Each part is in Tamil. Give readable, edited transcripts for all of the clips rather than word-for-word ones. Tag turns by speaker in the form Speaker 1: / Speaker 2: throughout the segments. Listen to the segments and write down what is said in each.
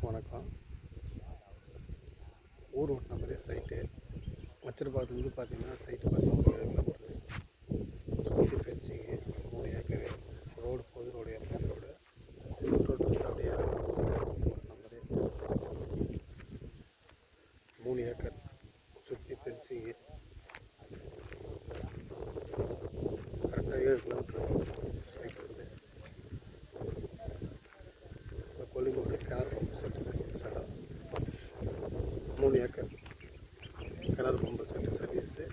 Speaker 1: எல்லாருக்கும் வணக்கம். ஊர் ஓட்டின மாதிரியே சைட்டு வச்சிருப்பாத்துலேருந்து பார்த்தீங்கன்னா சைட்டு பார்த்தீங்கன்னா ஒரு 7 கிலோமீட்டரு சுற்றி ஃபென்சிங்கு 3 ஏக்கரு ரோடு போகுது. ரோடு எம்என் ரோடு சிமெண்ட் ரோடு வந்து அப்படியே ஓட்டின மாதிரி 3 ஏக்கர் சுற்றி ஃபென்சிங்கு கரெக்டாக 7 கிலோமீட்டர் சைட்டு வந்து இப்போ கொல்லிங்கோடு கிணறு பம்பு செட்டு சர்வீஸ் இடம் 3 ஏக்கர் கிணறு பம்பு செட்டு சர்வீஸு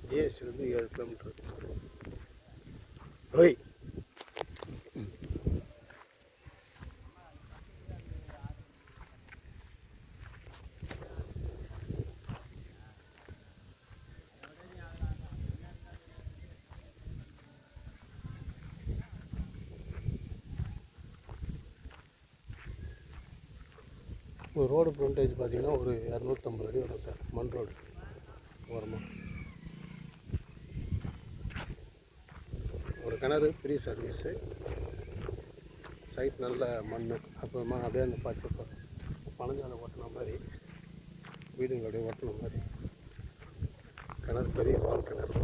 Speaker 1: ஜிஎஸ்டிலேருந்து 7 கிலோமீட்டர். ஓய் ரோடு ஃப்ரண்டேஜ் பார்த்தீங்கன்னா ஒரு 250 அடி வரும் சார். மண் ரோடு ஓரமாக ஒரு கிணறு ஃப்ரீ சர்வீஸு. சைட் நல்ல மண் அப்புறமா அப்படியே அந்த பச்சை பனஞ்சாலை ஓட்டின மாதிரி வீடுங்களுடைய ஓட்டின மாதிரி கிணறு பெரிய வால் கிணறு.